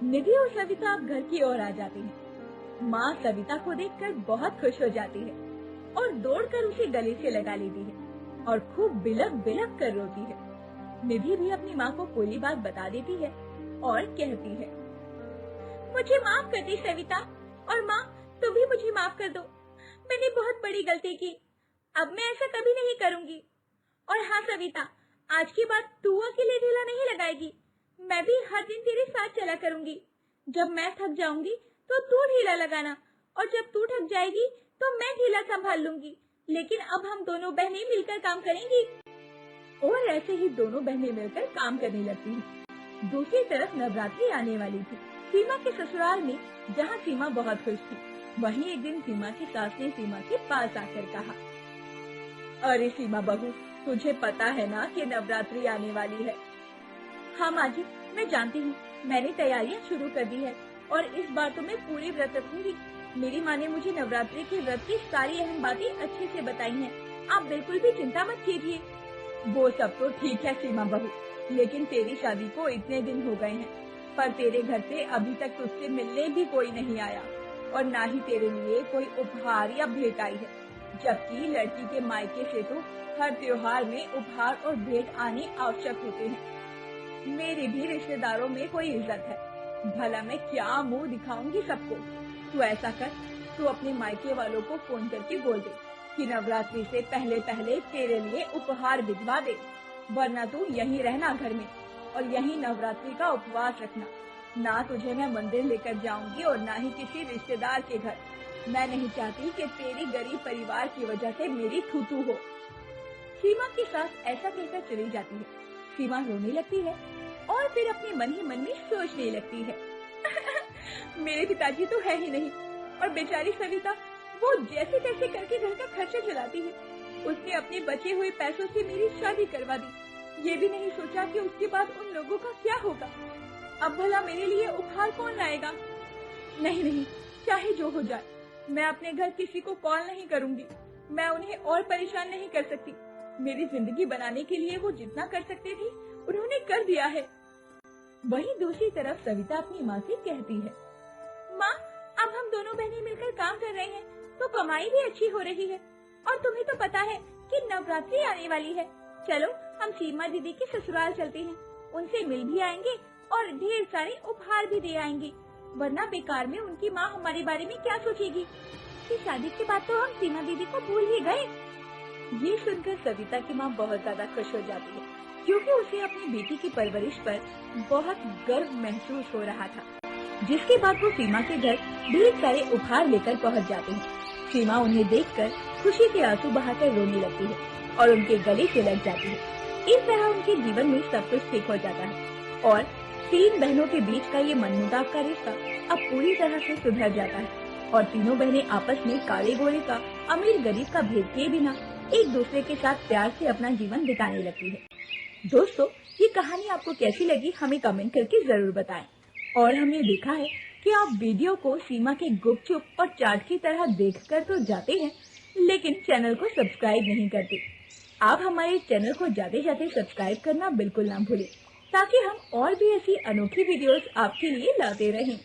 निधि और सविता अब घर की ओर आ जाती हैं। माँ सविता को देखकर बहुत खुश हो जाती है और दौड़कर उसे गले से लगा लेती है और खूब बिलक बिलक कर रोती है। निधि भी अपनी माँ को पूरी बात बता देती है और कहती है, मुझे माफ कर दी सविता, और माँ तुम भी मुझे माफ कर दो। मैंने बहुत बड़ी गलती की, अब मैं ऐसा कभी नहीं करूँगी। और हाँ सविता, आज के बाद तू अकेले ढीला नहीं लगाएगी, मैं भी हर दिन तेरे साथ चला करूँगी। जब मैं थक जाऊंगी तो तू ढीला लगाना, और जब तू थक जाएगी तो मैं ढीला संभाल लूंगी। लेकिन अब हम दोनों बहनें मिलकर काम करेंगी। और ऐसे ही दोनों बहनें मिलकर काम करने लगती हैं। दूसरी तरफ नवरात्रि आने वाली थी। सीमा के ससुराल में जहाँ सीमा बहुत खुश थी, वहीं एक दिन सीमा की सास ने सीमा के पास आकर कहा, अरे सीमा बहू, तुझे पता है ना कि नवरात्रि आने वाली है। हाँ माँ जी, मैं जानती हूँ, मैंने तैयारियाँ शुरू कर दी है और इस बार तो मैं पूरी व्रत रखूंगी। मेरी माँ ने मुझे नवरात्रि के व्रत की सारी अहम बातें अच्छे से बताई हैं। आप बिल्कुल भी चिंता मत कीजिए। वो सब तो ठीक है सीमा बहू, लेकिन तेरी शादी को इतने दिन हो गए हैं, पर तेरे घर से अभी तक तुझसे मिलने भी कोई नहीं आया और न ही तेरे लिए कोई उपहार या भेंट आई है। जबकि लड़की के मायके से तो हर त्योहार में उपहार और भेंट आने आवश्यक होते हैं। मेरे भी रिश्तेदारों में कोई इज्जत है, भला मैं क्या मुंह दिखाऊंगी सबको। तू ऐसा कर, तू अपने मायके वालों को फोन करके बोल दे कि नवरात्रि से पहले पहले तेरे लिए उपहार भिजवा दे, वरना तू यहीं रहना घर में और यहीं नवरात्रि का उपवास रखना। ना तुझे मैं मंदिर लेकर जाऊंगी और ना ही किसी रिश्तेदार के घर। मैं नहीं चाहती कि तेरी गरीब परिवार की वजह से मेरी थूथू हो। सीमा की सास ऐसा कहकर चली जाती है। सीमा रोने लगती है और फिर अपने मन ही मन में सोचने लगती है, मेरे पिताजी तो है ही नहीं, और बेचारी सविता, वो जैसे तैसे करके घर का खर्चा चलाती है। उसने अपने बचे हुए पैसों से मेरी शादी करवा दी। ये भी नहीं सोचा कि उसके बाद उन लोगों का क्या होगा। अब भला मेरे लिए उपहार कौन लाएगा। नहीं नहीं, चाहे जो हो जाए, मैं अपने घर किसी को कॉल नहीं करूंगी। मैं उन्हें और परेशान नहीं कर सकती। मेरी जिंदगी बनाने के लिए वो जितना कर सकते थे उन्होंने कर दिया है। वहीं दूसरी तरफ सविता अपनी माँ से कहती है, माँ, अब हम दोनों बहनें मिलकर काम कर रहे हैं तो कमाई भी अच्छी हो रही है, और तुम्हें तो पता है कि नवरात्रि आने वाली है। चलो हम सीमा दीदी के ससुराल चलते हैं, उनसे मिल भी आएंगे और ढेर सारे उपहार भी दे आएंगे, वरना बेकार में उनकी माँ हमारे बारे में क्या सोचेगी कि शादी के बाद तो हम सीमा दीदी को भूल ही गए। ये सुनकर सविता की माँ बहुत ज्यादा खुश हो जाती है, क्योंकि उसे अपनी बेटी की परवरिश पर बहुत गर्व महसूस हो रहा था। जिसके बाद वो सीमा के घर ढेर सारे उपहार लेकर पहुंच जाते हैं। सीमा उन्हें देखकर खुशी के आंसू बहाकर रोने लगती है और उनके गले से लग जाती है। इस तरह उनके जीवन में सब कुछ ठीक हो जाता है और तीन बहनों के बीच का ये मनमुटाव का रिश्ता अब पूरी तरह से सुधर जाता है और तीनों बहनें आपस में काले गोरे का, अमीर गरीब का भेद किए बिना एक दूसरे के साथ प्यार से अपना जीवन बिताने लगती है। दोस्तों, ये कहानी आपको कैसी लगी हमें कमेंट करके जरूर बताएं। और हमने देखा है कि आप वीडियो को सीमा के गुपचुप और चाट की तरह देखकर तो जाते हैं, लेकिन चैनल को सब्सक्राइब नहीं करते। आप हमारे चैनल को जाते जाते सब्सक्राइब करना बिल्कुल ना भूलें, ताकि हम और भी ऐसी अनोखी वीडियोस आपके लिए लाते रहें।